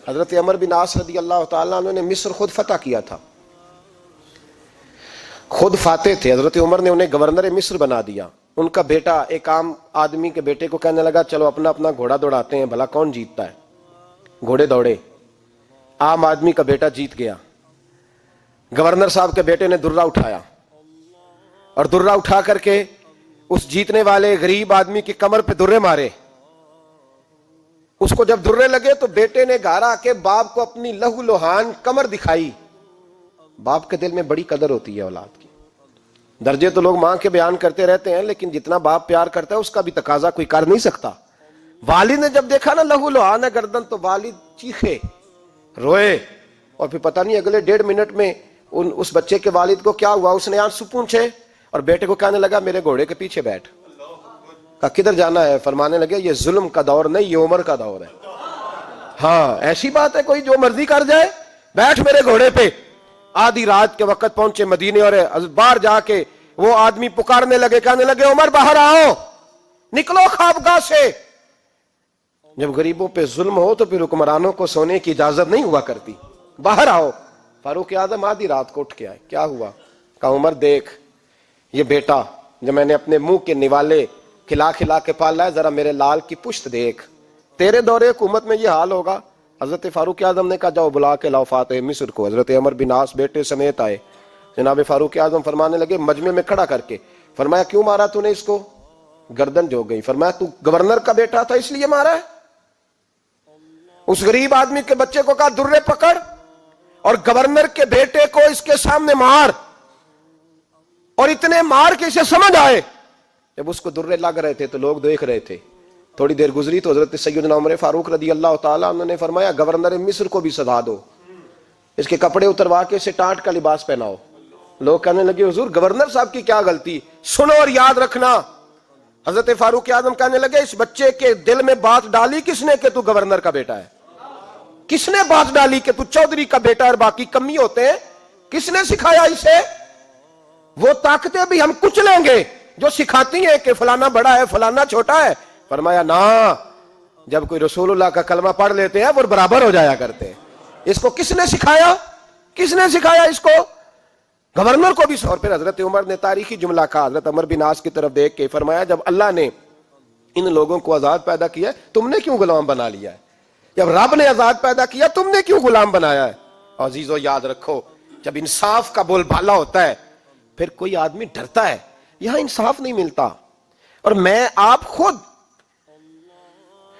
حضرت عمر بن عاص رضی اللہ تعالیٰ عنہ نے مصر خود فتح کیا تھا، خود فاتح تھے. حضرت عمر نے انہیں گورنر مصر بنا دیا. ان کا بیٹا ایک عام آدمی کے بیٹے کو کہنے لگا چلو اپنا اپنا گھوڑا دوڑاتے ہیں، بھلا کون جیتتا ہے. گھوڑے دوڑے، عام آدمی کا بیٹا جیت گیا. گورنر صاحب کے بیٹے نے درہ اٹھایا اور درہ اٹھا کر کے اس جیتنے والے غریب آدمی کی کمر پہ درے مارے. اس کو جب درے لگے تو بیٹے نے گھر آ کے باپ کو اپنی لہو لوہان کمر دکھائی. باپ کے دل میں بڑی قدر ہوتی ہے اولاد کی. درجے تو لوگ ماں کے بیان کرتے رہتے ہیں، لیکن جتنا باپ پیار کرتا ہے اس کا بھی تقاضا کوئی کر نہیں سکتا. والد نے جب دیکھا نا لہو لوہان ہے گردن، تو والد چیخے، روئے، اور پھر پتہ نہیں اگلے 1.5 منٹ میں اس بچے کے والد کو کیا ہوا. اس نے آنسو پونچھے اور بیٹے کو کہنے لگا میرے گھوڑے کے پیچھے بیٹھ. کہا کدھر جانا ہے؟ فرمانے لگے یہ ظلم کا دور نہیں، یہ عمر کا دور ہے. ہاں ایسی بات ہے کوئی جو مرضی کر جائے؟ بیٹھ میرے گھوڑے پہ. آدھی رات کے وقت پہنچے مدینے اور باہر جا کے وہ آدمی پکارنے لگے، کہنے لگے عمر باہر آؤ، نکلو خوابگاہ سے. جب غریبوں پہ ظلم ہو تو پھر حکمرانوں کو سونے کی اجازت نہیں ہوا کرتی. باہر آؤ. فاروق اعظم آدھی رات کو اٹھ کے آئے. کیا ہوا؟ کہا عمر دیکھ یہ بیٹا جو میں نے اپنے منہ کے نوالے کھلا کھلا کے پالا ہے، ذرا میرے لال کی پشت دیکھ. تیرے دورے حکومت میں یہ حال ہوگا. حضرت فاروق اعظم نے کہا جاؤ بلا کے لاؤ فاتح مصر کو. حضرت عمر بن عاص بیٹے سمیت آئے. جناب فاروق اعظم فرمانے لگے مجمع میں کھڑا کر کے، فرمایا کیوں مارا تو نے اس کو؟ گردن جو گئی. فرمایا تو گورنر کا بیٹا تھا اس لیے مارا ہے؟ اس غریب آدمی کے بچے کو کہا درے پکڑ اور گورنر کے بیٹے کو اس کے سامنے مار، اور اتنے مار کے اسے سمجھ آئے. جب اس کو درے لگ رہے تھے تو لوگ دیکھ رہے تھے. تھوڑی دیر گزری تو حضرت سیدنا عمر فاروق رضی اللہ تعالیٰ عنہ نے فرمایا گورنر مصر کو بھی سزا دو، اس کے کپڑے اتروا کے اسے ٹانٹ کا لباس پہناؤ. لوگ کہنے لگے حضور گورنر صاحب کی کیا غلطی؟ سنو اور یاد رکھنا. حضرت فاروق اعظم کہنے لگے اس بچے کے دل میں بات ڈالی کس نے کہ تو گورنر کا بیٹا ہے؟ کس نے بات ڈالی کہ تو چودھری کا بیٹا اور باقی کمی ہوتے ہیں؟ کس نے سکھایا اسے؟ وہ طاقتیں بھی ہم کچھ لیں گے جو سکھاتی ہیں کہ فلانا بڑا ہے فلانا چھوٹا ہے. فرمایا نا، جب کوئی رسول اللہ کا کلمہ پڑھ لیتے ہیں وہ برابر ہو جایا کرتے ہیں. اس کو کس نے سکھایا؟ کس نے سکھایا اس کو؟ گورنر کو بھی. اور پھر حضرت عمر نے تاریخی جملہ کہا حضرت عمر بن عاص کی طرف دیکھ کے، فرمایا جب اللہ نے ان لوگوں کو آزاد پیدا کیا ہے تم نے کیوں غلام بنا لیا ہے؟ جب رب نے آزاد پیدا کیا تم نے کیوں غلام بنایا ہے؟ عزیزو یاد رکھو جب انصاف کا بول بالا ہوتا ہے پھر کوئی آدمی ڈرتا ہے. یہاں انصاف نہیں ملتا. اور میں آپ خود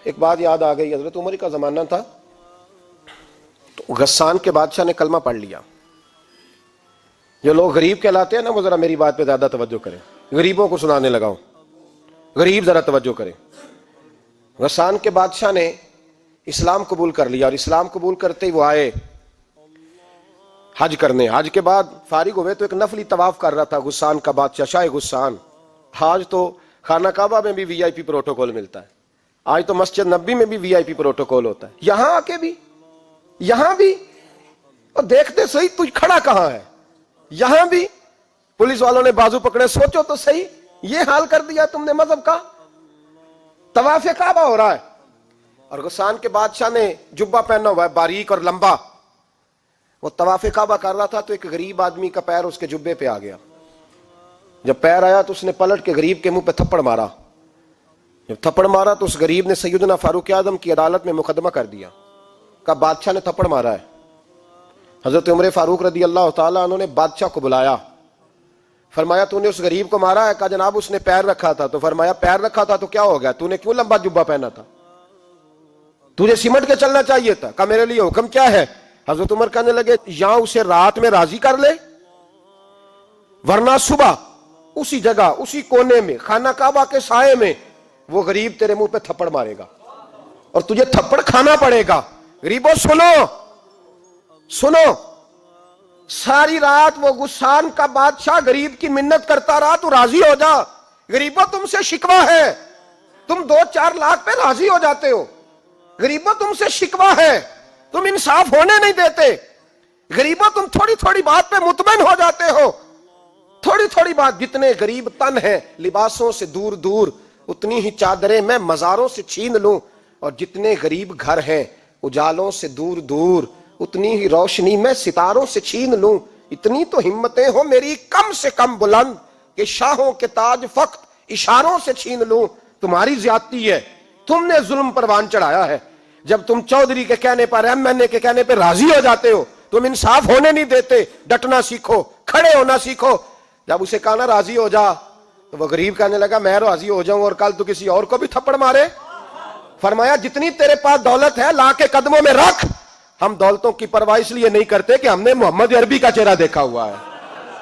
ایک بات یاد آ گئی. حضرت عمر کا زمانہ تھا تو غسان کے بادشاہ نے کلمہ پڑھ لیا. جو لوگ غریب کہلاتے ہیں نا وہ ذرا میری بات پہ زیادہ توجہ کریں. غریبوں کو سنانے لگاؤں، غریب ذرا توجہ کریں. غسان کے بادشاہ نے اسلام قبول کر لیا اور اسلام قبول کرتے ہی وہ آئے حج کرنے. حج کے بعد فارغ ہوئے تو ایک نفلی طواف کر رہا تھا غسان کا بادشاہ شاہ غسان. آج تو خانہ کعبہ میں بھی VIP پروٹوکول ملتا ہے، آج تو مسجد نبی میں بھی VIP پروٹوکول ہوتا ہے. یہاں آ کے بھی، یہاں بھی، اور دیکھتے صحیح تو کھڑا کہاں ہے. یہاں بھی پولیس والوں نے بازو پکڑے. سوچو تو صحیح یہ حال کر دیا تم نے مذہب کا. طواف کعبہ ہو رہا ہے اور غسان کے بادشاہ نے جبہ پہنا ہوا ہے باریک اور لمبا. وہ طواف کعبہ کر رہا تھا تو ایک غریب آدمی کا پیر اس کے جبے پہ آ گیا. جب پیر آیا تو اس نے پلٹ کے غریب کے منہ پہ تھپڑ مارا. جب تھپڑ مارا تو اس غریب نے سیدنا فاروق اعظم کی عدالت میں مقدمہ کر دیا. کہا بادشاہ نے تھپڑ مارا ہے. حضرت عمر فاروق رضی اللہ تعالیٰ عنہ نے بادشاہ کو بلایا. فرمایا تو نے اس غریب کو مارا ہے؟ کہا جناب اس نے پیر رکھا تھا. تو فرمایا پیر رکھا تھا تو کیا ہو گیا؟ تو نے کیوں لمبا جبہ پہنا تھا؟ تجھے سمٹ کے چلنا چاہیے تھا. کہا میرے لیے حکم کیا ہے؟ حضرت عمر کہنے لگے یہاں اسے رات میں راضی کر لے، ورنہ صبح اسی جگہ اسی کونے میں خانہ کعبہ کے سائے میں وہ غریب تیرے منہ پہ تھپڑ مارے گا اور تجھے تھپڑ کھانا پڑے گا. غریبوں سنو سنو، ساری رات وہ غسان کا بادشاہ غریب کی منت کرتا رہا تو راضی ہو جا. غریبوں تم سے شکوہ ہے، تم 2-4 لاکھ پہ راضی ہو جاتے ہو. غریبوں تم سے شکوہ ہے، تم انصاف ہونے نہیں دیتے. غریبوں تم تھوڑی تھوڑی بات پہ مطمئن ہو جاتے ہو. تھوڑی تھوڑی بات، جتنے غریب تن ہیں لباسوں سے دور دور اتنی ہی چادریں میں مزاروں سے چھین لوں، اور جتنے غریب گھر ہیں اجالوں سے دور دور اتنی ہی روشنی میں ستاروں سے چھین لوں. اتنی تو ہمتیں ہو میری کم سے کم بلند کہ شاہوں کے تاج فقط اشاروں سے چھین لوں. تمہاری زیادتی ہے, تم نے ظلم پروان چڑھایا ہے. جب تم چودھری کے کہنے پر, ایم این اے کے کہنے پہ راضی ہو جاتے ہو, تم انصاف ہونے نہیں دیتے. ڈٹنا سیکھو, کھڑے ہونا سیکھو. جب اسے کہا نا راضی ہو جا, تو وہ غریب کہنے لگا میں راضی ہو جاؤں اور کل تو کسی اور کو بھی تھپڑ مارے. فرمایا جتنی تیرے پاس دولت ہے لا کے قدموں میں رکھ. ہم دولتوں کی پرواہ اس لیے نہیں کرتے کہ ہم نے محمد عربی کا چہرہ دیکھا ہوا ہے.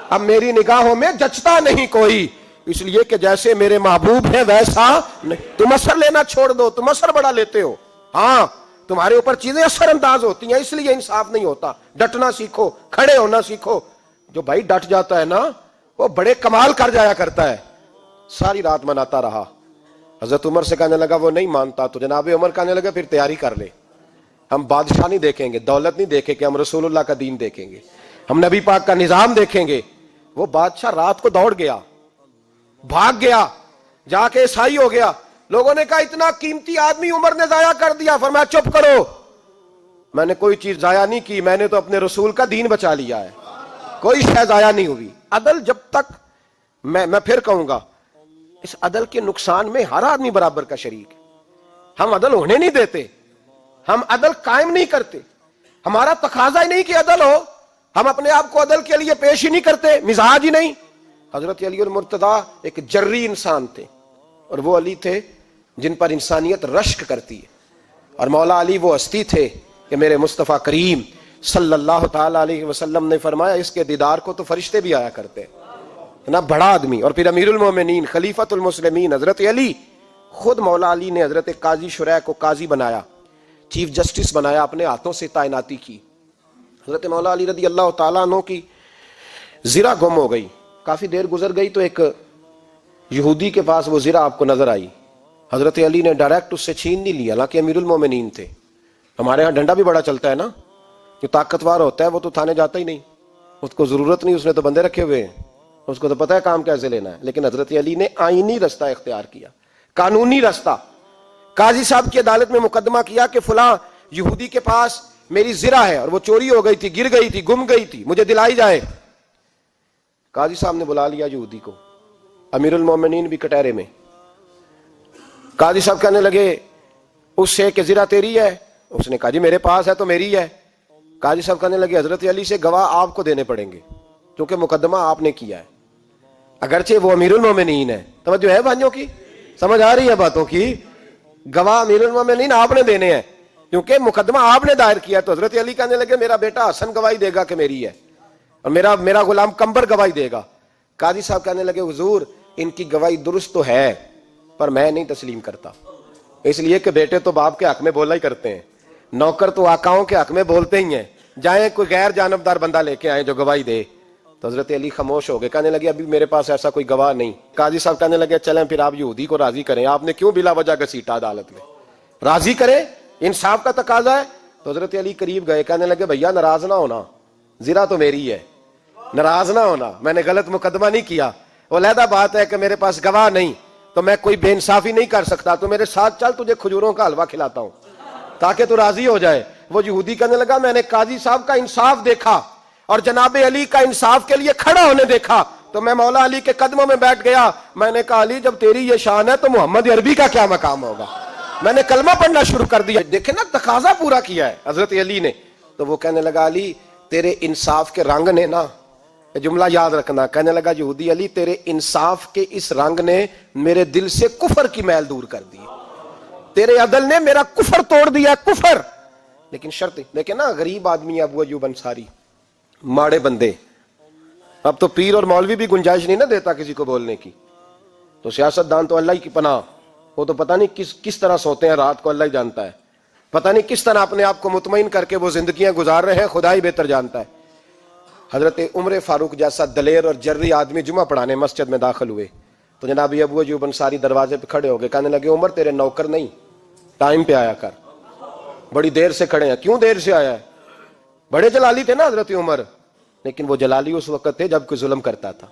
اب میری نگاہوں میں جچتا نہیں کوئی, اس لیے کہ جیسے میرے محبوب ہیں ویسا نہیں. تم اثر لینا چھوڑ دو, تم اثر بڑا لیتے ہو. ہاں تمہارے اوپر چیزیں اثر انداز ہوتی ہیں, اس لیے انصاف نہیں ہوتا. ڈٹنا سیکھو, کھڑے ہونا سیکھو. جو بھائی ڈٹ جاتا ہے نا وہ بڑے کمال کر جایا کرتا ہے. ساری رات مناتا رہا. حضرت عمر سے کہنے لگا وہ نہیں مانتا, تو جناب عمر کہنے لگا پھر تیاری کر لے. ہم بادشاہ نہیں دیکھیں گے, دولت نہیں دیکھیں گے, ہم رسول اللہ کا دین دیکھیں گے, ہم نبی پاک کا نظام دیکھیں گے. وہ بادشاہ رات کو دوڑ گیا, بھاگ گیا, جا کے عیسائی ہو گیا. لوگوں نے کہا اتنا قیمتی آدمی عمر نے ضائع کر دیا. فرمایا چپ کرو, میں نے کوئی چیز ضائع نہیں کی, میں نے تو اپنے رسول کا دین بچا لیا ہے. کوئی شے ضائع نہیں ہوئی. عدل جب تک, میں پھر کہوں گا, اس عدل کے نقصان میں ہر آدمی برابر کا شریک ہے. ہم عدل ہونے نہیں دیتے, ہم عدل قائم نہیں کرتے. ہمارا تقاضا ہی نہیں کہ عدل ہو, ہم اپنے آپ کو عدل کے لیے پیش ہی نہیں کرتے, مزاج ہی نہیں. حضرت علی المرتضیٰ ایک جری انسان تھے, اور وہ علی تھے جن پر انسانیت رشک کرتی ہے. اور مولا علی وہ ہستی تھے کہ میرے مصطفیٰ کریم صلی اللہ تعالی علیہ وسلم نے فرمایا اس کے دیدار کو تو فرشتے بھی آیا کرتے. نا بڑا آدمی, اور پھر امیر المومنین خلیفۃ المسلمین حضرت علی. خود مولا علی نے حضرت قاضی شریح کو قاضی بنایا, چیف جسٹس بنایا, اپنے ہاتھوں سے تعیناتی کی. حضرت مولا علی رضی اللہ تعالیٰ عنہ کی زرہ گم ہو گئی. کافی دیر گزر گئی تو ایک یہودی کے پاس وہ زرہ آپ کو نظر آئی. حضرت علی نے ڈائریکٹ اس سے چھین نہیں لیا, حالانکہ امیر المومنین تھے. ہمارے ہاں ڈنڈا بھی بڑا چلتا ہے نا, جو طاقتور ہوتا ہے وہ تو تھانے جاتا ہی نہیں, اس کو ضرورت نہیں, اس نے تو بندے رکھے ہوئے ہیں, اس کو تو پتہ ہے کام کیسے لینا ہے. لیکن حضرت علی نے آئینی رستہ اختیار کیا, قانونی رستہ. قاضی صاحب کی عدالت میں مقدمہ کیا کہ فلاں یہودی کے پاس میری زرہ ہے اور وہ چوری ہو گئی تھی, گر گئی تھی, گم گئی تھی, مجھے دلائی جائے. قاضی صاحب نے بلا لیا یہودی کو, امیر المومنین بھی کٹہرے میں. قاضی صاحب کہنے لگے اس سے کہ زرہ تیری ہے؟ اس نے کہا جی میرے پاس ہے تو میری ہے. قاضی صاحب کہنے لگے حضرت علی سے گواہ آپ کو دینے پڑیں گے کیونکہ مقدمہ آپ نے کیا ہے, اگرچہ وہ امیر المومنین ہے. توجہ ہے بھائیوں کی, سمجھ آ رہی ہے باتوں کی؟ گواہ امیر المومنین آپ نے دینے ہیں کیونکہ مقدمہ آپ نے دائر کیا. تو حضرت علی کہنے لگے میرا بیٹا حسن گواہی دے گا کہ میری ہے, اور میرا غلام کمبر گواہی دے گا. قاضی صاحب کہنے لگے حضور ان کی گواہی درست تو ہے پر میں نہیں تسلیم کرتا, اس لیے کہ بیٹے تو باپ کے حق میں بولا ہی کرتے ہیں, نوکر تو آقاؤں کے حق میں بولتے ہی ہیں. جائیں کوئی غیر جانبدار بندہ لے کے آئے جو گواہی دے. تو حضرت علی خاموش ہو گئے, کہنے لگے ابھی میرے پاس ایسا کوئی گواہ نہیں. قاضی صاحب کہنے لگے چلیں پھر آپ یہودی کو راضی کریں, آپ نے کیوں بلا وجہ گھسیٹا عدالت میں, راضی کریں, انصاف کا تقاضا ہے. تو حضرت علی قریب گئے, کہنے لگے بھیا ناراض نہ ہونا, زرہ تو میری ہے, ناراض نہ ہونا, میں نے غلط مقدمہ نہیں کیا. وہ علیحدہ بات ہے کہ میرے پاس گواہ نہیں تو میں کوئی بے انصافی نہیں کر سکتا, تو میرے ساتھ چل تجھے کھجوروں کا حلوہ کھلاتا ہوں تاکہ تو راضی ہو جائے. وہ یہودی کہنے لگا میں نے قاضی صاحب کا انصاف دیکھا اور جناب علی کا انصاف کے لیے کھڑا ہونے دیکھا تو میں مولا علی کے قدموں میں بیٹھ گیا. میں نے کہا علی جب تیری یہ شان ہے تو محمد عربی کا کیا مقام ہوگا. میں نے کلمہ پڑھنا شروع کر دیا. دیکھیں نا تقاضا پورا کیا ہے حضرت علی نے. تو وہ کہنے لگا علی تیرے انصاف کے رنگ نے نا, جملہ یاد رکھنا, کہنے لگا یہودی علی تیرے انصاف کے اس رنگ نے میرے دل سے کفر کی میل دور کر دی, تیرے عدل نے میرا کفر توڑ دیا, کفر. لیکن شرط دیکھیں نا, غریب آدمی ابو ایوب انصاری, ماڑے بندے, اب تو پیر اور مولوی بھی گنجائش نہیں نہ دیتا کسی کو بولنے کی. تو سیاست دان تو اللہ ہی کی پناہ, وہ تو پتہ نہیں کس طرح سوتے ہیں رات کو, اللہ ہی جانتا ہے. پتہ نہیں کس طرح اپنے آپ کو مطمئن کر کے وہ زندگیاں گزار رہے ہیں, خدا ہی بہتر جانتا ہے. حضرت عمر فاروق جیسا دلیر اور جرری آدمی جمعہ پڑھانے مسجد میں داخل ہوئے تو جناب ابو ایوب انصاری دروازے پہ کھڑے ہو گئے, کہنے لگے عمر تیرے نوکر نہیں, ٹائم پہ آیا کر, بڑی دیر سے کھڑے ہیں. کیوں دیر سے آیا ہے؟ بڑے جلالی تھے نا حضرت عمر, لیکن وہ جلالی اس وقت تھے جب کوئی ظلم کرتا تھا,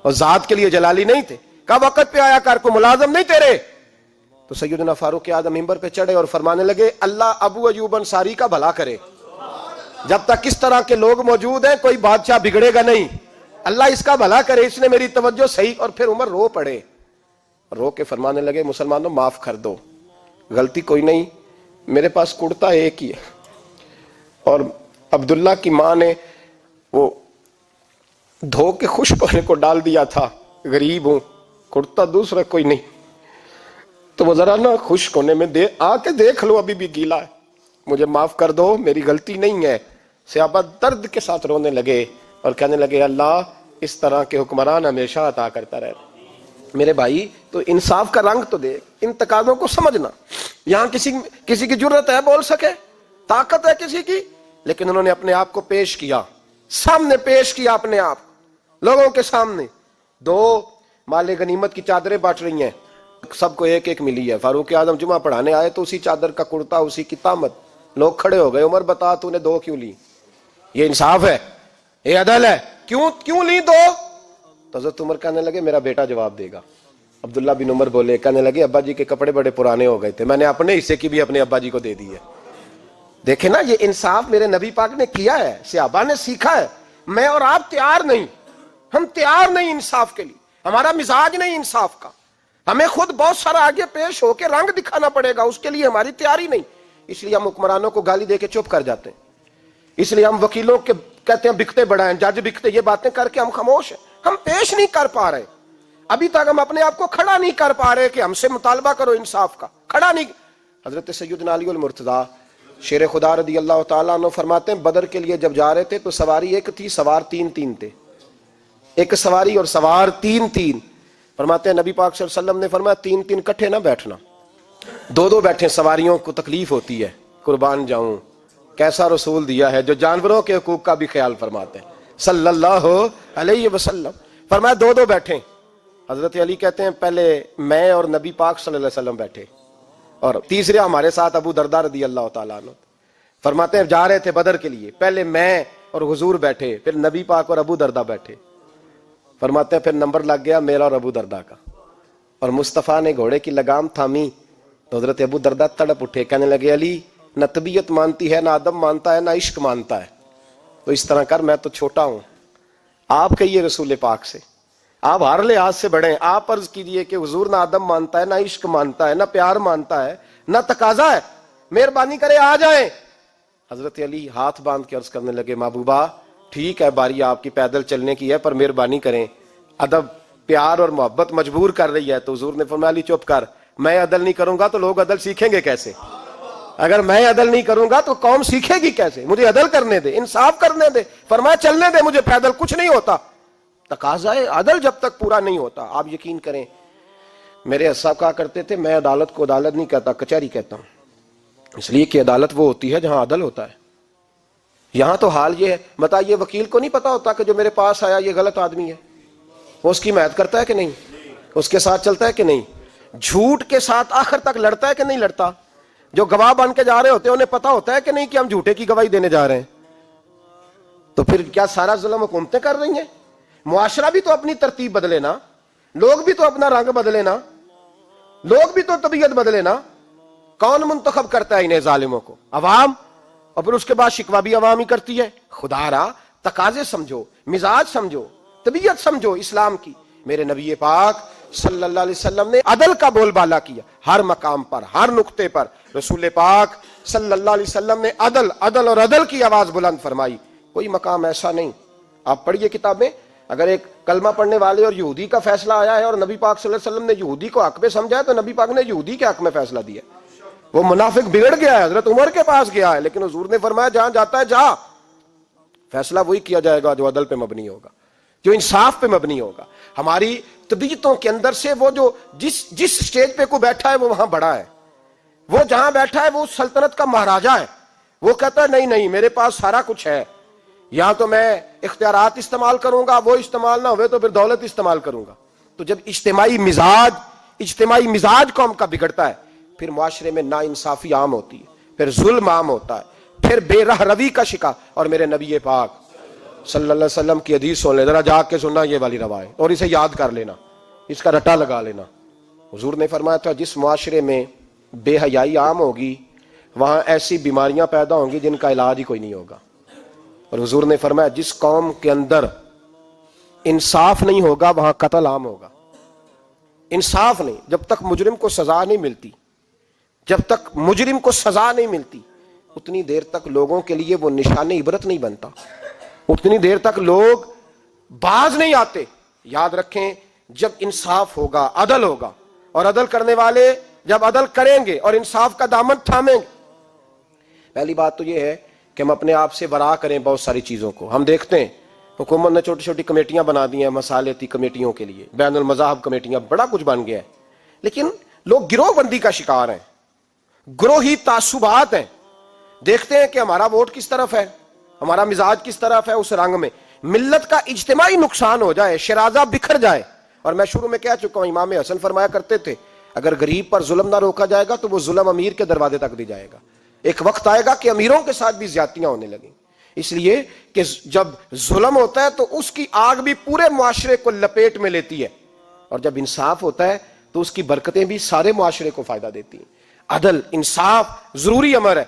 اور ذات کے لیے جلالی نہیں تھے. کہا وقت پہ آیا کر, کو ملازم نہیں تیرے. تو سیدنا فاروق اعظم منبر پہ چڑھے اور فرمانے لگے اللہ ابو ایوب انصاری کا بھلا کرے، جب تک اس طرح کے لوگ موجود ہیں کوئی بادشاہ بگڑے گا نہیں، اللہ اس کا بھلا کرے، اس نے میری توجہ صحیح۔ اور پھر عمر رو پڑے، رو کے فرمانے لگے مسلمانوں معاف کر دو، غلطی کوئی نہیں، میرے پاس کرتا ایک ہی ہے، اور عبداللہ کی ماں نے وہ دھو کے خشک ہونے کو ڈال دیا تھا، غریب ہوں، کرتا دوسرا کوئی نہیں، تو وہ ذرا نا خشک ہونے میں آ کے دیکھ لو ابھی بھی گیلا ہے، مجھے معاف کر دو، میری غلطی نہیں ہے۔ صحابہ درد کے ساتھ رونے لگے اور کہنے لگے اللہ اس طرح کے حکمران ہمیشہ عطا کرتا رہے۔ میرے بھائی تو انصاف کا رنگ تو دیکھ، ان تقاضوں کو سمجھنا۔ یہاں کسی کی جرت ہے بول سکے، طاقت ہے کسی کی، لیکن انہوں نے اپنے آپ کو پیش کیا، سامنے پیش کیا اپنے آپ لوگوں کے سامنے۔ دو مال غنیمت کی چادریں بانٹ رہی ہیں، سب کو ایک ایک ملی ہے۔ فاروق اعظم جمعہ پڑھانے آئے تو اسی چادر کا کرتا، اسی کی تامت، لوگ کھڑے ہو گئے، عمر بتا تو نے دو کیوں لی؟ یہ انصاف ہے، یہ عدل ہے، کیوں لی دو؟ تو حضرت عمر کہنے لگے میرا بیٹا جواب دے گا۔ عبداللہ بن عمر بولے، کہنے لگے ابا جی کے کپڑے بڑے پرانے ہو گئے تھے، میں نے اپنے حصے کی بھی اپنے ابا جی کو دے دی ہے۔ دیکھیں نا، یہ انصاف میرے نبی پاک نے کیا ہے، صحابہ نے سیکھا ہے۔ میں اور آپ تیار نہیں، ہم تیار نہیں انصاف کے لیے، ہمارا مزاج نہیں انصاف کا، ہمیں خود بہت سارا آگے پیش ہو کے رنگ دکھانا پڑے گا، اس کے لیے ہماری تیاری نہیں۔ اس لیے ہم حکمرانوں کو گالی دے کے چپ کر جاتے ہیں، اس لیے ہم وکیلوں کے کہتے ہیں بکتے بڑا ہیں، جج بکتے، یہ باتیں کر کے ہم خاموش ہیں، ہم پیش نہیں کر پا رہے، ابھی تک ہم اپنے آپ کو کھڑا نہیں کر پا رہے کہ ہم سے مطالبہ کرو انصاف کا، کھڑا نہیں۔ حضرت سیدنا علی المرتضیٰ شیر خدا رضی اللہ تعالیٰ عنہ فرماتے ہیں بدر کے لیے جب جا رہے تھے تو سواری ایک تھی، سوار تین تھے، ایک سواری اور سوار تین۔ فرماتے ہیں نبی پاک صلی اللہ علیہ وسلم نے فرمایا تین کٹھے نہ بیٹھنا، دو بیٹھیں، سواریوں کو تکلیف ہوتی ہے، قربان جاؤں کیسا رسول دیا ہے جو جانوروں کے حقوق کا بھی خیال فرماتے ہیں صلی اللہ علیہ وسلم۔ فرمایا دو بیٹھیں۔ حضرت علی کہتے ہیں پہلے میں اور نبی پاک صلی اللہ علیہ وسلم بیٹھے، اور تیسرے ہمارے ساتھ ابو درداء رضی اللہ تعالیٰ عنہ۔ فرماتے ہیں جا رہے تھے بدر کے لیے، پہلے میں اور حضور بیٹھے، پھر نبی پاک اور ابو درداء بیٹھے۔ فرماتے ہیں پھر نمبر لگ گیا میرا اور ابو درداء کا، اور مصطفیٰ نے گھوڑے کی لگام تھامی تو حضرت ابو درداء تڑپ اٹھے، کہنے لگے علی نہ طبیعت مانتی ہے، نہ ادب مانتا ہے، نہ عشق مانتا ہے، تو اس طرح کر، میں تو چھوٹا ہوں، آپ کہیے رسول پاک سے، آپ ہر لحاظ سے بڑے ہیں، آپ عرض کیجئے کہ حضور نہ ادب مانتا ہے، نہ عشق مانتا ہے، نہ پیار مانتا ہے، نہ تقاضا ہے، مہربانی کرے آ جائیں۔ حضرت علی ہاتھ باندھ کے عرض کرنے لگے محبوبہ ٹھیک ہے، باری آپ کی پیدل چلنے کی ہے، پر مہربانی کریں، ادب پیار اور محبت مجبور کر رہی ہے۔ تو حضور نے فرمایا علی چپ کر، میں عدل نہیں کروں گا تو لوگ عدل سیکھیں گے کیسے؟ اگر میں عدل نہیں کروں گا تو قوم سیکھے گی کیسے؟ مجھے عدل کرنے دے، انصاف کرنے دے۔ فرمایا چلنے دے مجھے پیدل، کچھ نہیں ہوتا، تقاضا ہے عدل جب تک پورا نہیں ہوتا۔ آپ یقین کریں میرے اساتذہ کہا کرتے تھے میں عدالت کو عدالت نہیں کہتا، کچہری کہتا ہوں، اس لیے کہ عدالت وہ ہوتی ہے جہاں عدل ہوتا ہے۔ یہاں تو حال یہ ہے، بتائیے وکیل کو نہیں پتا ہوتا کہ جو میرے پاس آیا یہ غلط آدمی ہے، وہ اس کی حمایت کرتا ہے کہ نہیں، اس کے ساتھ چلتا ہے کہ نہیں، جھوٹ کے ساتھ آخر تک لڑتا ہے کہ نہیں لڑتا؟ جو گواہ بن کے جا رہے ہوتے ہیں انہیں پتا ہوتا ہے کہ نہیں کہ ہم جھوٹے کی گواہی دینے جا رہے ہیں؟ تو پھر کیا سارا ظلم حکومتیں کر رہی ہیں؟ معاشرہ بھی تو اپنی ترتیب بدلے نا، لوگ بھی تو اپنا رنگ بدلے نا، لوگ بھی تو طبیعت بدلے نا۔ کون منتخب کرتا ہے انہیں ظالموں کو؟ عوام، اور پھر اس کے بعد شکوہ بھی عوام ہی کرتی ہے۔ خدا را تقاضے سمجھو، مزاج سمجھو، طبیعت سمجھو اسلام کی۔ میرے نبی پاک صلی اللہ علیہ وسلم نے عدل کا بول بالا کیا، ہر مقام پر، ہر نقطے پر رسول پاک صلی اللہ علیہ وسلم نے عدل اور عدل کی آواز بلند فرمائی۔ کوئی مقام ایسا نہیں، آپ پڑھیے کتابیں، اگر ایک کلمہ پڑھنے والے اور یہودی کا فیصلہ آیا ہے اور نبی پاک صلی اللہ علیہ وسلم نے یہودی کو حق میں سمجھا ہے تو نبی پاک نے یہودی کے حق میں فیصلہ دیا۔ وہ منافق بگڑ گیا ہے، حضرت عمر کے پاس گیا ہے، لیکن حضور نے فرمایا جہاں جاتا ہے جا، فیصلہ وہی کیا جائے گا جو عدل پہ مبنی ہوگا، جو انصاف پہ مبنی ہوگا۔ ہماری طبیعتوں کے اندر سے وہ جو جس سٹیج پہ کوئی بیٹھا ہے وہ وہاں بڑا ہے، وہ جہاں بیٹھا ہے وہ سلطنت کا مہاراجہ ہے، وہ کہتا ہے نہیں میرے پاس سارا کچھ ہے، یہاں تو میں اختیارات استعمال کروں گا، وہ استعمال نہ ہوئے تو پھر دولت استعمال کروں گا۔ تو جب اجتماعی مزاج قوم کا بگڑتا ہے پھر معاشرے میں نا انصافی عام ہوتی ہے، پھر ظلم عام ہوتا ہے، پھر بے راہ روی کا شکار۔ اور میرے نبی پاک صلی اللہ علیہ وسلم کی حدیث سن لے ذرا، جا کے سننا یہ والی روایت، اور اسے یاد کر لینا، اس کا رٹا لگا لینا۔ حضور نے فرمایا تھا جس معاشرے میں بے حیائی عام ہوگی وہاں ایسی بیماریاں پیدا ہوں گی جن کا علاج ہی کوئی نہیں ہوگا. اور حضور نے فرمایا جس قوم کے اندر انصاف نہیں ہوگا وہاں قتل عام ہوگا. انصاف نہیں، جب تک مجرم کو سزا نہیں ملتی، جب تک مجرم کو سزا نہیں ملتی اتنی دیر تک لوگوں کے لیے وہ نشان عبرت نہیں بنتا، اتنی دیر تک لوگ باز نہیں آتے. یاد رکھیں جب انصاف ہوگا، عدل ہوگا، اور عدل کرنے والے جب عدل کریں گے اور انصاف کا دامن تھامیں گے. پہلی بات تو یہ ہے کہ ہم اپنے آپ سے ورا کریں بہت ساری چیزوں کو. ہم دیکھتے ہیں حکومت نے چھوٹی چھوٹی کمیٹیاں بنا دی ہیں مصالحتی کمیٹیوں کے لیے، بین المذاہب کمیٹیاں، بڑا کچھ بن گیا ہے، لیکن لوگ گروہ بندی کا شکار ہیں، گروہی تعصبات ہیں. دیکھتے ہیں کہ ہمارا ووٹ کس طرف ہے، ہمارا مزاج کس طرف ہے، اس رنگ میں ملت کا اجتماعی نقصان ہو جائے، شرازہ بکھر جائے. اور میں شروع میں کہہ چکا ہوں، امام حسن فرمایا کرتے تھے اگر غریب پر ظلم نہ روکا جائے گا تو وہ ظلم امیر کے دروازے تک بھی جائے گا. ایک وقت آئے گا کہ امیروں کے ساتھ بھی زیادتیاں ہونے لگیں، اس لیے کہ جب ظلم ہوتا ہے تو اس کی آگ بھی پورے معاشرے کو لپیٹ میں لیتی ہے، اور جب انصاف ہوتا ہے تو اس کی برکتیں بھی سارے معاشرے کو فائدہ دیتی ہیں. عدل، انصاف ضروری امر ہے.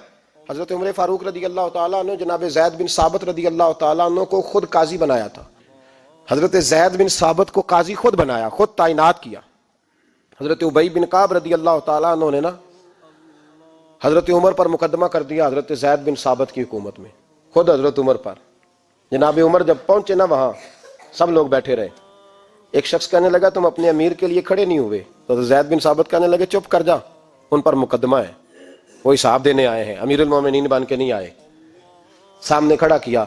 حضرت عمر فاروق رضی اللہ تعالیٰ عنہ جناب زید بن ثابت رضی اللہ تعالیٰ عنہ کو خود قاضی بنایا تھا. حضرت زید بن ثابت کو قاضی خود بنایا، خود تعینات کیا. حضرت ابی بن کعب رضی اللہ تعالیٰ عنہ نے نا حضرت عمر پر مقدمہ کر دیا حضرت زید بن ثابت کی حکومت میں، خود حضرت عمر پر. جناب عمر جب پہنچے نا وہاں سب لوگ بیٹھے رہے. ایک شخص کہنے لگا تم اپنے امیر کے لیے کھڑے نہیں ہوئے، تو زید بن ثابت کہنے لگے چپ کر جا، ان پر مقدمہ ہے، وہ حساب دینے آئے ہیں، امیر المومنین بن کے نہیں آئے. سامنے کھڑا کیا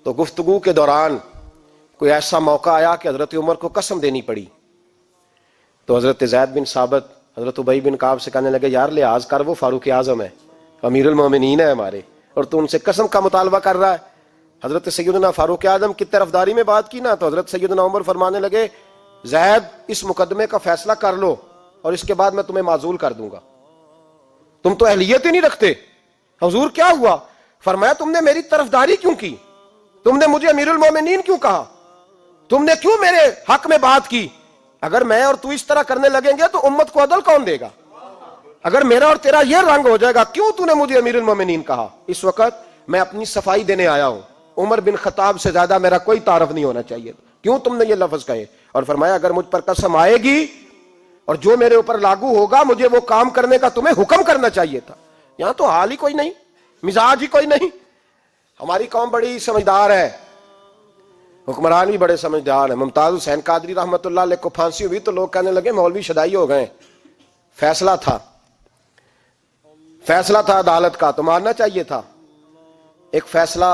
تو گفتگو کے دوران کوئی ایسا موقع آیا کہ حضرت عمر کو قسم دینی پڑی. تو حضرت زید بن ثابت حضرت ابی بن کعب سے کہنے لگے یار لحاظ کر، وہ فاروق اعظم ہے، امیر المومنین ہے ہمارے، اور تو ان سے قسم کا مطالبہ کر رہا ہے. حضرت سیدنا فاروق اعظم کی طرفداری میں بات کی نا تو حضرت سیدنا عمر فرمانے لگے زید اس مقدمے کا فیصلہ کر لو اور اس کے بعد میں تمہیں معزول کر دوں گا، تم تو اہلیت ہی نہیں رکھتے. حضور کیا ہوا؟ فرمایا تم نے میری طرفداری کیوں کی، تم نے مجھے امیر المومنین کیوں کہا، تم نے کیوں میرے حق میں بات کی؟ اگر میں اور تو اس طرح کرنے لگیں گے تو امت کو عدل کون دے گا؟ اگر میرا اور تیرا یہ رنگ ہو جائے گا، کیوں تو نے مجھے امیر المومنین کہا؟ اس وقت میں اپنی صفائی دینے آیا ہوں، عمر بن خطاب سے زیادہ میرا کوئی تعارف نہیں ہونا چاہیے، کیوں تم نے یہ لفظ کہے؟ اور فرمایا اگر مجھ پر قسم آئے گی اور جو میرے اوپر لاگو ہوگا مجھے وہ کام کرنے کا تمہیں حکم کرنا چاہیے تھا. یہاں تو حال ہی کوئی نہیں، مزاج ہی کوئی نہیں. ہماری قوم بڑی سمجھدار ہے، حکمران بھی بڑے سمجھدار ہیں. ممتاز حسین قادری رحمۃ اللہ علیہ کو پھانسی ہوئی تو لوگ کہنے لگے مولوی شدائی ہو گئے. فیصلہ تھا عدالت کا تو ماننا چاہیے تھا. ایک فیصلہ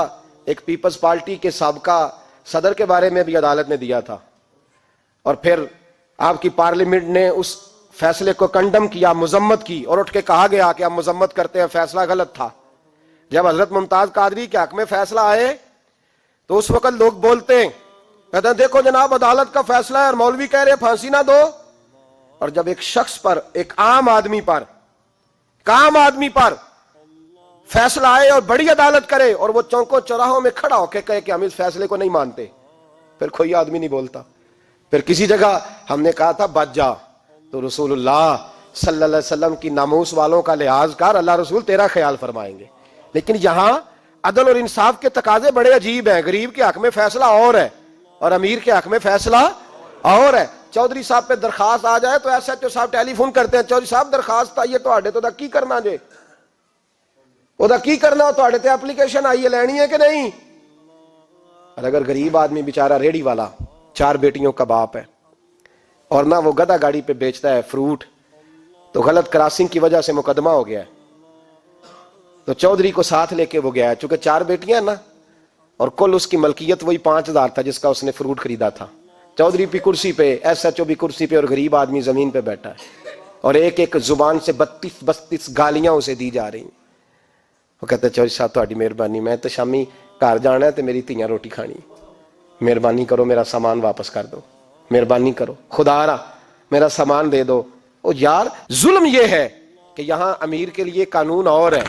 ایک پیپلز پارٹی کے سابقہ صدر کے بارے میں بھی عدالت نے دیا تھا، اور پھر آپ کی پارلیمنٹ نے اس فیصلے کو کنڈم کیا، مذمت کی، اور اٹھ کے کہا گیا کہ ہم مذمت کرتے ہیں، فیصلہ غلط تھا. جب حضرت ممتاز قادری کے حق میں فیصلہ آئے تو اس وقت لوگ بولتے ہیں، کہتے ہیں دیکھو جناب عدالت کا فیصلہ ہے اور مولوی کہہ رہے پھانسی نہ دو. اور جب ایک شخص پر، ایک عام آدمی پر فیصلہ آئے اور بڑی عدالت کرے اور وہ چوکوں چوراہوں میں کھڑا ہو کے کہے کہ ہم اس فیصلے کو نہیں مانتے، پھر کوئی آدمی نہیں بولتا. پھر کسی جگہ ہم نے کہا تھا بچ جا، تو رسول اللہ صلی اللہ علیہ وسلم کی ناموس والوں کا لحاظ کر، اللہ رسول تیرا خیال فرمائیں گے. لیکن یہاں عدل اور انصاف کے تقاضے بڑے عجیب ہیں. غریب کے حق میں فیصلہ اور ہے اور امیر کے حق میں فیصلہ اور ہے. چودھری صاحب پہ درخواست آ جائے تو ایس ایچ او صاحب ٹیلی فون کرتے ہیں، چودھری صاحب درخواست آئیے تو کی کرنا جے، کی کرنا تے اپلیکیشن آئیے لینی ہے کہ نہیں. اور اگر غریب آدمی بیچارہ ریڑی والا 4 بیٹیوں کا باپ ہے اور نہ وہ گدھا گاڑی پہ بیچتا ہے فروٹ، تو غلط کراسنگ کی وجہ سے مقدمہ ہو گیا ہے، تو چودھری کو ساتھ لے کے وہ گیا ہے، چونکہ 4 بیٹیاں نا اور کل اس کی ملکیت وہی 5000 تھا جس کا اس نے فروٹ خریدا تھا. چودھری بھی کرسی پہ، ایس ایچ او بھی کرسی پہ، اور غریب آدمی زمین پہ بیٹھا ہے، اور ایک ایک زبان سے 32 گالیاں اسے دی جا رہی ہیں. وہ کہتے ہیں چودھری صاحب تہاڈی مہربانی، میں تو شامی گھر جانا ہے تو میری تیاں روٹی کھانی، مہربانی کرو میرا سامان واپس کر دو، مہربانی کرو خدا را میرا سامان دے دو. او یار ظلم یہ ہے کہ یہاں امیر کے لیے قانون اور ہے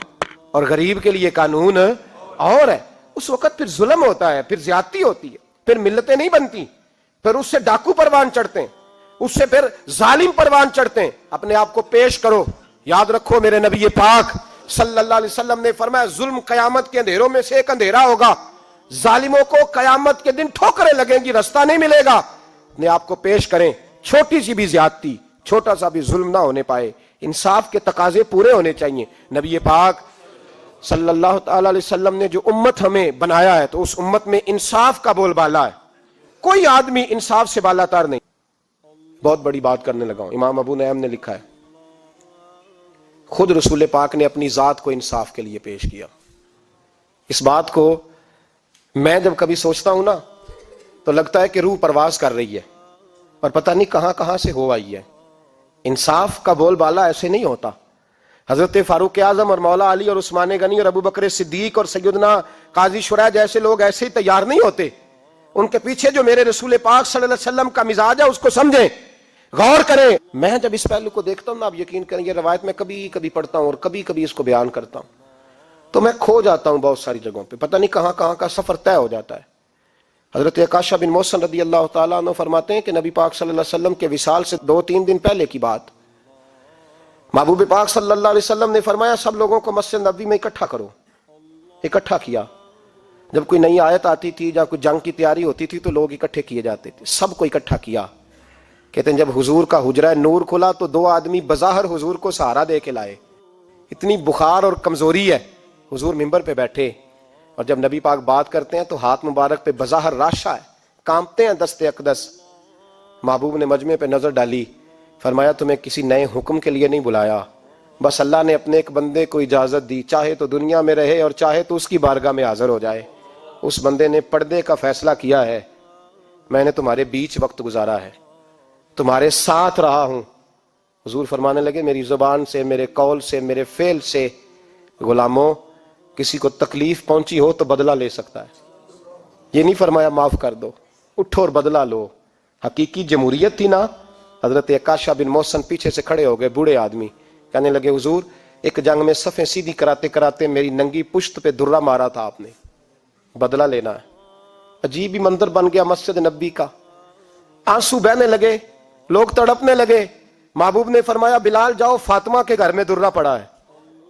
اور غریب کے لیے قانون اور ہے. اس وقت پھر ظلم ہوتا ہے، پھر زیادتی ہوتی ہے، پھر ملتیں نہیں بنتی، پھر اس سے ڈاکو پروان چڑھتے ہیں. اس سے پھر ظالم پروان چڑھتے ہیں. اپنے آپ کو پیش کرو. یاد رکھو میرے نبی پاک صلی اللہ علیہ وسلم نے فرمایا ظلم قیامت کے اندھیروں میں سے ایک اندھیرا ہوگا. ظالموں کو قیامت کے دن ٹھوکریں لگیں گی, رستہ نہیں ملے گا. اپنے آپ کو پیش کریں. چھوٹی سی بھی زیادتی, چھوٹا سا بھی ظلم نہ ہونے پائے. انصاف کے تقاضے پورے ہونے چاہیے. نبی پاک صلی اللہ تعالی علیہ وسلم نے جو امت ہمیں بنایا ہے تو اس امت میں انصاف کا بول بالا ہے. کوئی آدمی انصاف سے بالا تر نہیں. بہت بڑی بات کرنے لگا ہوں. امام ابو نعیم نے لکھا ہے, خود رسول پاک نے اپنی ذات کو انصاف کے لیے پیش کیا. اس بات کو میں جب کبھی سوچتا ہوں نا تو لگتا ہے کہ روح پرواز کر رہی ہے, پر پتہ نہیں کہاں کہاں سے ہو آئی ہے. انصاف کا بول بالا ایسے نہیں ہوتا. حضرت فاروق اعظم اور مولا علی اور عثمان غنی اور ابو بکر صدیق اور سیدنا قاضی شرح جیسے لوگ ایسے ہی تیار نہیں ہوتے. ان کے پیچھے جو میرے رسول پاک صلی اللہ علیہ وسلم کا مزاج ہے اس کو سمجھیں, غور کریں. میں جب اس پہلو کو دیکھتا ہوں نا, آپ یقین کریں, یہ روایت میں کبھی کبھی پڑھتا ہوں اور کبھی کبھی اس کو بیان کرتا ہوں تو میں کھو جاتا ہوں بہت ساری جگہوں پہ. پتہ نہیں کہاں کہاں کا سفر طے ہو جاتا ہے. حضرت عکاشہ بن محصن رضی اللہ تعالیٰ عنہ فرماتے ہیں کہ نبی پاک صلی اللہ علیہ وسلم کے وصال سے 2-3 دن پہلے کی بات, محبوب پاک صلی اللہ علیہ وسلم نے فرمایا سب لوگوں کو مسجد نبوی میں اکٹھا کرو. اکٹھا کیا. جب کوئی نئی آیت آتی تھی یا کوئی جنگ کی تیاری ہوتی تھی تو لوگ اکٹھے کیے جاتے تھے. سب کو اکٹھا کیا. کہتے ہیں جب حضور کا حجرہ نور کھلا تو 2 آدمی بظاہر حضور کو سہارا دے کے لائے. اتنی بخار اور کمزوری ہے. حضور منبر پہ بیٹھے اور جب نبی پاک بات کرتے ہیں تو ہاتھ مبارک پہ بظاہر راشا ہے, کانپتے ہیں دستے اقدس. محبوب نے مجمع پہ نظر ڈالی, فرمایا تمہیں کسی نئے حکم کے لیے نہیں بلایا, بس اللہ نے اپنے ایک بندے کو اجازت دی, چاہے تو دنیا میں رہے اور چاہے تو اس کی بارگاہ میں حاضر ہو جائے. اس بندے نے پردے کا فیصلہ کیا ہے. میں نے تمہارے بیچ وقت گزارا ہے, تمہارے ساتھ رہا ہوں. حضور فرمانے لگے میری زبان سے, میرے قول سے, میرے فعل سے غلاموں کسی کو تکلیف پہنچی ہو تو بدلہ لے سکتا ہے. یہ نہیں فرمایا معاف کر دو, اٹھو اور بدلہ لو. حقیقی جمہوریت تھی نا. حضرت عکاشہ بن محصن پیچھے سے کھڑے ہو گئے, بوڑھے آدمی, کہنے لگے حضور ایک جنگ میں صفیں سیدھی کراتے کراتے میری ننگی پشت پہ درہ مارا تھا آپ نے, بدلہ لینا ہے. عجیب ہی منظر بن گیا مسجد نبی کا. آنسو بہنے لگے, لوگ تڑپنے لگے. محبوب نے فرمایا بلال جاؤ, فاطمہ کے گھر میں درہ پڑا ہے,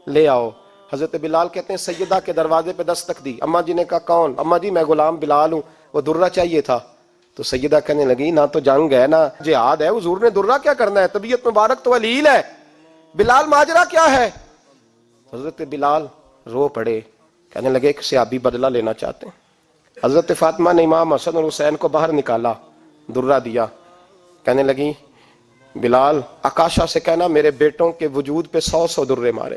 لے آؤ. حضرت بلال کہتے ہیں سیدہ کے دروازے پہ دستک دی. اماں جی نے کہا کون؟ اماں جی میں غلام بلال ہوں, وہ درہ چاہیے تھا. تو سیدہ کہنے لگی نہ تو جنگ ہے نہ جہاد ہے, حضور نے درہ کیا کرنا ہے, طبیعت مبارک تو علیل ہے. بلال ماجرا کیا ہے؟ حضرت بلال رو پڑے, کہنے لگے ایک صحابی بدلہ لینا چاہتے ہیں. حضرت فاطمہ نے امام حسن اور حسین کو باہر نکالا, درہ دیا. کہنے لگی بلال عکاشہ سے کہنا میرے بیٹوں کے وجود پہ 100 درے مارے.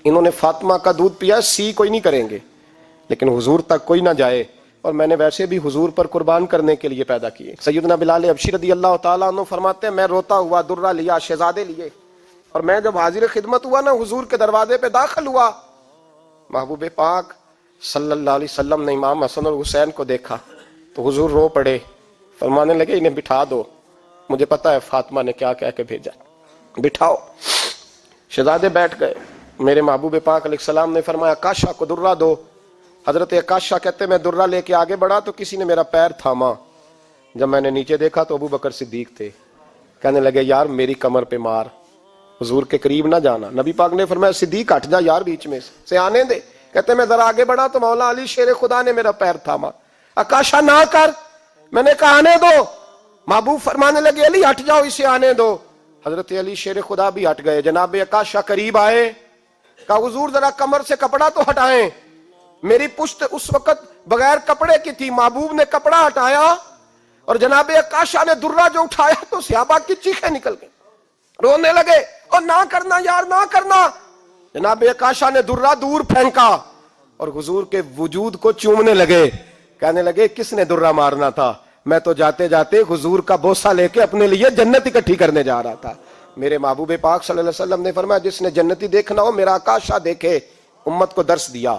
انہوں نے فاطمہ کا دودھ پیا, سی کوئی نہیں کریں گے لیکن حضور تک کوئی نہ جائے, اور میں نے ویسے بھی حضور پر قربان کرنے کے لیے پیدا کیے. سیدنا بلال حبشی رضی اللہ تعالیٰ عنہ فرماتے ہیں میں روتا ہوا درہ لیا, شہزادے لیے, اور میں جب حاضر خدمت ہوا نا حضور کے دروازے پہ داخل ہوا, محبوب پاک صلی اللہ علیہ وسلم نے امام حسن اور حسین کو دیکھا تو حضور رو پڑے, فرمانے لگے انہیں بٹھا دو, مجھے پتا ہے فاطمہ نے کیا کہہ کے بھیجا, بٹھاؤ. شہزادے بیٹھ گئے. میرے محبوب پاک علیہ السلام نے فرمایا عکاشہ کو درہ دو. حضرت عکاشہ کہتے میں درہ لے کے آگے بڑھا تو کسی نے میرا پیر تھاما. جب میں نے نیچے دیکھا تو ابو بکر صدیق تھے. کہنے لگے یار میری کمر پہ مار, حضور کے قریب نہ جانا. نبی پاک نے فرمایا صدیق ہٹ جا یار, بیچ میں سے آنے دے. کہتے میں ذرا آگے بڑھا تو مولا علی شیر خدا نے میرا پیر تھاما. عکاشہ نہ کر, میں نے کہا آنے دو. محبوب فرمانے لگے علی ہٹ جاؤ, اسے آنے دو. حضرت علی شیر خدا بھی ہٹ گئے. جناب عکاشہ قریب آئے, کہا حضور ذرا کمر سے کپڑا تو ہٹائیں, میری پشت اس وقت بغیر کپڑے کی تھی. محبوب نے کپڑا ہٹایا اور جناب عکاشہ نے درہ جو اٹھایا تو صحابہ کی چیخیں نکل گئی, رونے لگے اور نہ کرنا یار نہ کرنا. جناب عکاشہ نے درہ دور پھینکا اور حضور کے وجود کو چومنے لگے. کہنے لگے کس نے درہ مارنا تھا, میں تو جاتے جاتے حضور کا بوسہ لے کے اپنے لیے جنت اکٹھی کرنے جا رہا تھا. میرے محبوب پاک صلی اللہ علیہ وسلم نے فرمایا جس نے جنتی دیکھنا ہو میرا عکاشہ دیکھے. امت کو درس دیا,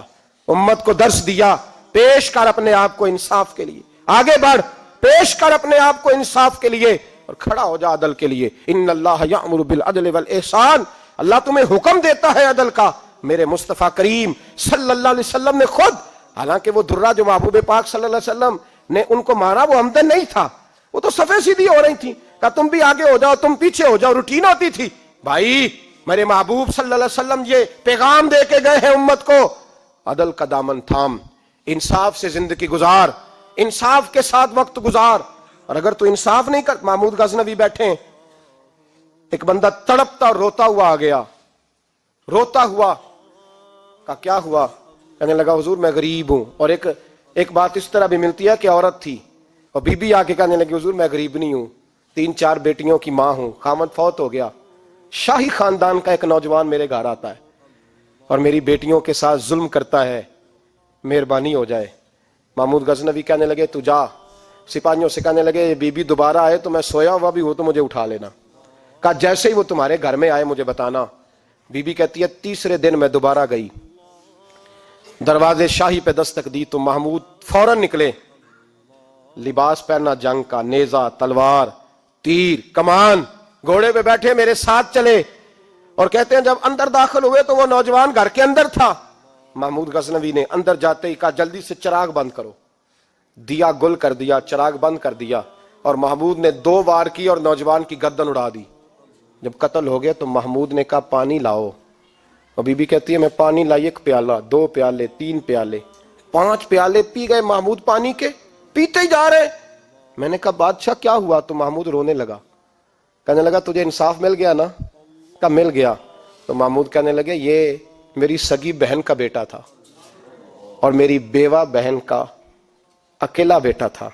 امت کو درس دیا. پیش کر اپنے آپ کو انصاف کے لیے, آگے بڑھ, پیش کر اپنے آپ کو انصاف کے لیے اور کھڑا ہو جا عدل کے لیے. ان اللہ یأمر بالعدل والاحسان, اللہ تمہیں حکم دیتا ہے عدل کا. میرے مصطفیٰ کریم صلی اللہ علیہ وسلم نے خود, حالانکہ وہ درہ جو محبوب پاک صلی اللہ علیہ وسلم نے ان کو مارا وہ عمدن نہیں تھا, وہ تو صفیں سیدھی ہو رہی تھی, کہا تم بھی آگے ہو جاؤ, تم پیچھے ہو جاؤ, روٹین ہوتی تھی. بھائی میرے محبوب صلی اللہ علیہ وسلم یہ پیغام دے کے گئے ہیں امت کو, عدل کا دامن تھام, انصاف سے زندگی گزار, انصاف کے ساتھ وقت گزار. اور اگر تو انصاف نہیں کر, محمود غزنوی بیٹھے ہیں, ایک بندہ تڑپتا اور روتا ہوا آ گیا, روتا ہوا, کہا کیا ہوا؟ کہنے لگا حضور میں غریب ہوں. اور ایک بات اس طرح بھی ملتی ہے کہ عورت تھی اور بی بی آ کے کہنے لگی حضور میں غریب نہیں ہوں, 3-4 بیٹیوں کی ماں ہوں, خامد فوت ہو گیا. شاہی خاندان کا ایک نوجوان میرے گھر آتا ہے اور میری بیٹیوں کے ساتھ ظلم کرتا ہے, مہربانی ہو جائے. محمود غزنوی کہنے لگے تو جا, سپاہیوں سے کہنے لگے بی بی دوبارہ آئے تو میں سویا ہوا بھی ہوں تو مجھے اٹھا لینا. کہا جیسے ہی وہ تمہارے گھر میں آئے مجھے بتانا. بی بی کہتی ہے تیسرے دن میں دوبارہ گئی, دروازے شاہی پہ دستک دی تو محمود فوراً نکلے, لباس پہنا جنگ کا, نیزہ, تلوار, تیر, کمان, گھوڑے پہ بیٹھے میرے ساتھ چلے. اور کہتے ہیں جب اندر داخل ہوئے تو وہ نوجوان گھر کے اندر تھا. محمود غزنوی نے اندر جاتے ہی کہا جلدی سے چراغ بند کرو, دیا گل کر دیا, چراغ بند کر دیا, اور محمود نے 2 وار کی اور نوجوان کی گردن اڑا دی. جب قتل ہو گیا تو محمود نے کہا پانی لاؤ, اور بی بی کہتی ہے میں پانی لائی, 1 پیالہ, 2 پیالے, 3 پیالے, 5 پیالے پی گئے محمود پانی کے, پیتے ہی جا رہے. میں نے کہا بادشاہ کیا ہوا؟ تو محمود رونے لگا, کہنے لگا تجھے انصاف مل گیا نا؟ کہا مل گیا. تو محمود کہنے لگے یہ میری سگی بہن کا بیٹا تھا اور میری بیوہ بہن کا اکیلا بیٹا تھا.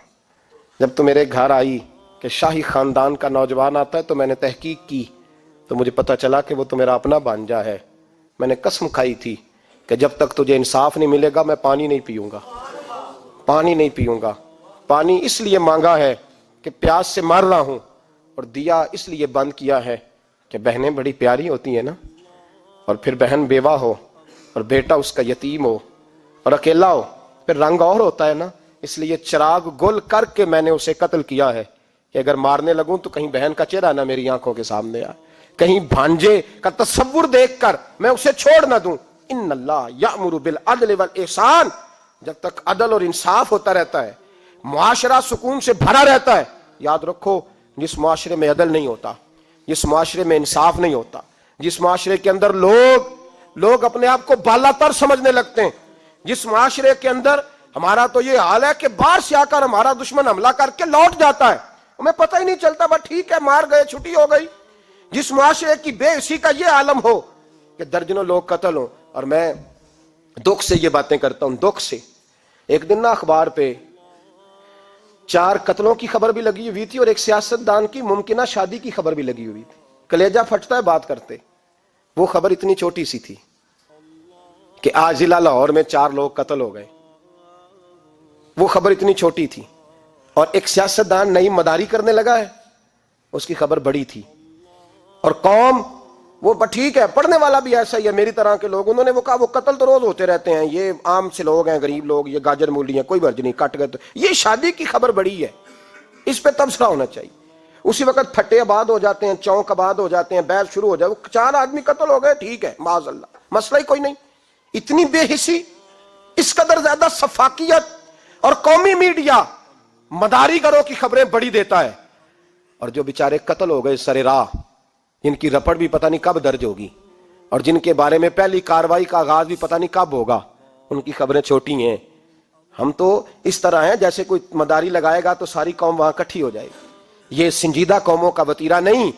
جب تو میرے گھر آئی کہ شاہی خاندان کا نوجوان آتا ہے تو میں نے تحقیق کی تو مجھے پتا چلا کہ وہ تو میرا اپنا بھانجا ہے. میں نے قسم کھائی تھی کہ جب تک تجھے انصاف نہیں ملے گا میں پانی نہیں پیوں گا, پانی نہیں پیوں گا. پانی اس لیے مانگا ہے کہ پیاس سے مر رہا ہوں, اور دیا اس لیے بند کیا ہے کہ بہنیں بڑی پیاری ہوتی ہیں نا, اور پھر بہن بیوہ ہو اور بیٹا اس کا یتیم ہو اور اکیلا ہو پھر رنگ اور ہوتا ہے نا. اس لیے چراغ گل کر کے میں نے اسے قتل کیا ہے کہ اگر مارنے لگوں تو کہیں بہن کا چہرہ نہ میری آنکھوں کے سامنے آئے, کہیں بھانجے کا تصور دیکھ کر میں اسے چھوڑ نہ دوں. ان اللہ یأمر بالعدل والاحسان, جب تک عدل اور انصاف ہوتا رہتا ہے, معاشرہ سکون سے بھرا رہتا ہے. یاد رکھو جس معاشرے میں عدل نہیں ہوتا, جس معاشرے میں انصاف نہیں ہوتا, جس معاشرے کے اندر لوگ اپنے آپ کو بالا تر سمجھنے لگتے ہیں, جس معاشرے کے اندر ہمارا تو یہ حال ہے کہ باہر سے آ کر ہمارا دشمن حملہ کر کے لوٹ جاتا ہے, ہمیں پتہ ہی نہیں چلتا, بس ٹھیک ہے مار گئے چھٹی ہو گئی. جس معاشرے کی بے حسی کا یہ عالم ہو کہ درجنوں لوگ قتل ہوں. اور میں دکھ سے یہ باتیں کرتا ہوں, دکھ سے. ایک دن نا اخبار پہ 4 قتلوں کی خبر بھی لگی ہوئی تھی اور ایک سیاستدان کی ممکنہ شادی کی خبر بھی لگی ہوئی تھی. کلیجہ پھٹتا ہے بات کرتے. وہ خبر اتنی چھوٹی سی تھی کہ آج ضلع لاہور میں 4 لوگ قتل ہو گئے. وہ خبر اتنی چھوٹی تھی, اور ایک سیاستدان نئی مداری کرنے لگا ہے, اس کی خبر بڑی تھی. اور قوم وہ ٹھیک ہے, پڑھنے والا بھی ایسا ہی ہے میری طرح کے لوگ, انہوں نے وہ کہا وہ قتل تو روز ہوتے رہتے ہیں, یہ عام سے لوگ ہیں, غریب لوگ, یہ گاجر مولی ہیں, کوئی مرض نہیں, کٹ گئے تو یہ شادی کی خبر بڑی ہے, اس پہ تبصرہ ہونا چاہیے. اسی وقت پھٹے آباد ہو جاتے ہیں, چونک آباد ہو جاتے ہیں, بحث شروع ہو جائے, وہ 4 آدمی قتل ہو گئے, ٹھیک ہے معاذ اللہ, مسئلہ ہی کوئی نہیں. اتنی بے حسی, اس قدر زیادہ سفاکیت, اور قومی میڈیا مداری گروں کی خبریں بڑی دیتا ہے. اور جو بیچارے قتل ہو گئے سر راہ, جن کی رپٹ بھی پتہ نہیں کب درج ہوگی, اور جن کے بارے میں پہلی کاروائی کا آغاز بھی پتہ نہیں کب ہوگا, ان کی خبریں چھوٹی ہیں. ہم تو اس طرح ہیں جیسے کوئی مداری لگائے گا تو ساری قوم وہاں اکٹھی ہو جائے گی. یہ سنجیدہ قوموں کا وتیرہ نہیں.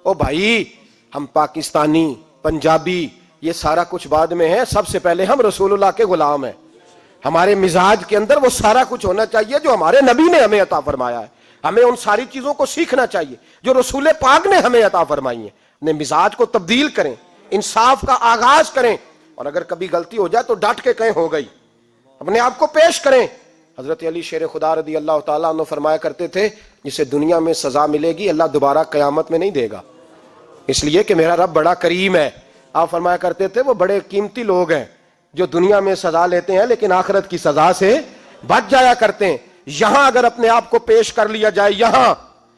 او بھائی, ہم پاکستانی, پنجابی, یہ سارا کچھ بعد میں ہے, سب سے پہلے ہم رسول اللہ کے غلام ہیں. ہمارے مزاج کے اندر وہ سارا کچھ ہونا چاہیے جو ہمارے نبی نے ہمیں عطا فرمایا ہے. ہمیں ان ساری چیزوں کو سیکھنا چاہیے جو رسول پاک نے ہمیں عطا فرمائی ہیں. اپنے مزاج کو تبدیل کریں, انصاف کا آغاز کریں, اور اگر کبھی غلطی ہو جائے تو ڈٹ کے کہیں ہو گئی, اپنے آپ کو پیش کریں. حضرت علی شیر خدا رضی اللہ تعالیٰ عنہ فرمایا کرتے تھے جسے دنیا میں سزا ملے گی اللہ دوبارہ قیامت میں نہیں دے گا, اس لیے کہ میرا رب بڑا کریم ہے. آپ فرمایا کرتے تھے وہ بڑے قیمتی لوگ ہیں جو دنیا میں سزا لیتے ہیں لیکن آخرت کی سزا سے بچ جایا کرتے ہیں. یہاں اگر اپنے آپ کو پیش کر لیا جائے,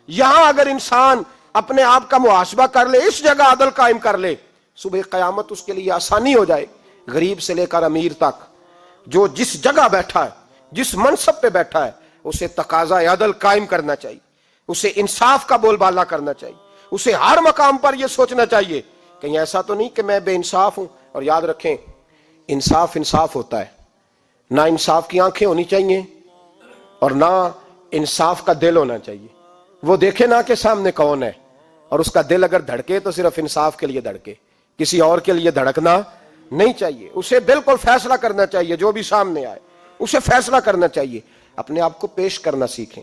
یہاں اگر انسان اپنے آپ کا محاسبہ کر لے, اس جگہ عدل قائم کر لے, صبح قیامت اس کے لیے آسانی ہو جائے. غریب سے لے کر امیر تک جو جس جگہ بیٹھا ہے, جس منصب پہ بیٹھا ہے, اسے تقاضا عدل قائم کرنا چاہیے. اسے انصاف کا بول بالا کرنا چاہیے، اسے ہر مقام پر یہ سوچنا چاہیے کہیں ایسا تو نہیں کہ میں بے انصاف ہوں۔ اور یاد رکھیں، انصاف انصاف ہوتا ہے، نہ انصاف کی آنکھیں ہونی چاہیے اور نہ انصاف کا دل ہونا چاہیے۔ وہ دیکھے نہ کہ سامنے کون ہے، اور اس کا دل اگر دھڑکے تو صرف انصاف کے لیے دھڑکے، کسی اور کے لیے دھڑکنا نہیں چاہیے۔ اسے بالکل فیصلہ کرنا چاہیے، جو بھی سامنے آئے اسے فیصلہ کرنا چاہیے۔ اپنے آپ کو پیش کرنا سیکھیں،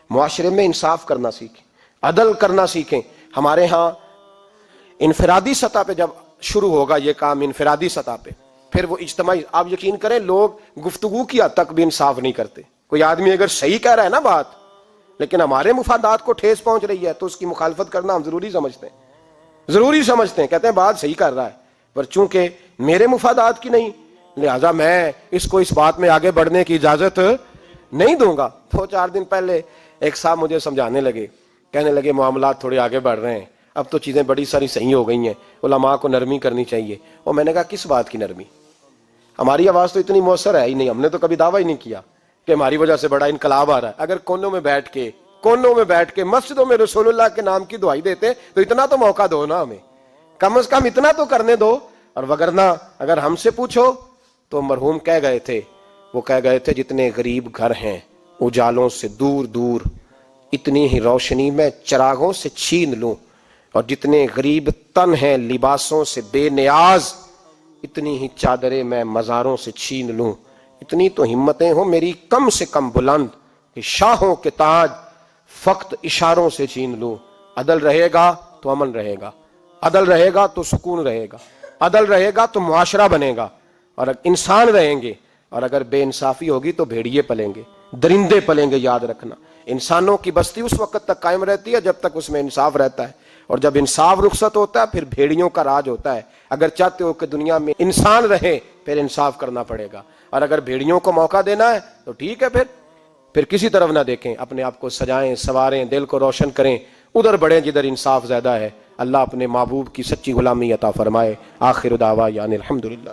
معاشرے میں انصاف کرنا سیکھیں، عدل کرنا سیکھیں۔ ہمارے ہاں انفرادی سطح پہ جب شروع ہوگا یہ کام، انفرادی سطح پہ، پھر وہ اجتماعی، آپ یقین کریں لوگ گفتگو کی حد تک بھی انصاف نہیں کرتے۔ کوئی آدمی اگر صحیح کہہ رہا ہے نا بات، لیکن ہمارے مفادات کو ٹھیس پہنچ رہی ہے، تو اس کی مخالفت کرنا ہم ضروری سمجھتے ہیں، کہتے ہیں بات صحیح کر رہا ہے، پر چونکہ میرے مفادات کی نہیں، لہذا میں اس کو اس بات میں آگے بڑھنے کی اجازت نہیں دوں گا۔ 2-4 دن پہلے ایک صاحب مجھے سمجھانے لگے، کہنے لگے معاملات تھوڑے آگے بڑھ رہے ہیں، اب تو چیزیں بڑی ساری صحیح ہو گئی ہیں، علماء کو نرمی کرنی چاہیے۔ اور میں نے کہا کس بات کی نرمی؟ ہماری آواز تو اتنی مؤثر ہے ہی نہیں، ہم نے تو کبھی دعویٰ ہی نہیں کیا کہ ہماری وجہ سے بڑا انقلاب آ رہا ہے۔ اگر کونوں میں بیٹھ کے مسجدوں میں رسول اللہ کے نام کی دعائی دیتے تو اتنا تو موقع دو نا ہمیں، کم از کم اتنا تو کرنے دو۔ اور وگرنہ اگر ہم سے پوچھو تو مرحوم کہہ گئے تھے جتنے غریب گھر ہیں اجالوں سے دور دور، اتنی ہی روشنی میں چراغوں سے چھین لوں، اور جتنے غریب تن ہیں لباسوں سے بے نیاز، اتنی ہی چادریں میں مزاروں سے چھین لوں۔ اتنی تو ہمتیں ہوں میری کم سے کم بلند کہ شاہوں کے تاج فقط اشاروں سے چھین لوں۔ عدل رہے گا تو امن رہے گا، عدل رہے گا تو سکون رہے گا، عدل رہے گا تو معاشرہ بنے گا، اور انسان رہیں گے۔ اور اگر بے انصافی ہوگی تو بھیڑیے پلیں گے، درندے پلیں گے۔ یاد رکھنا، انسانوں کی بستی اس وقت تک قائم رہتی ہے جب تک اس میں انصاف رہتا ہے، اور جب انصاف رخصت ہوتا ہے پھر بھیڑیوں کا راج ہوتا ہے۔ اگر چاہتے ہو کہ دنیا میں انسان رہے پھر انصاف کرنا پڑے گا، اور اگر بھیڑیوں کو موقع دینا ہے تو ٹھیک ہے، پھر کسی طرف نہ دیکھیں، اپنے آپ کو سجائیں، سواریں، دل کو روشن کریں، ادھر بڑھیں جدھر انصاف زیادہ ہے۔ اللہ اپنے محبوب کی سچی غلامی عطا فرمائے۔ آخر دعوانا الحمدللہ۔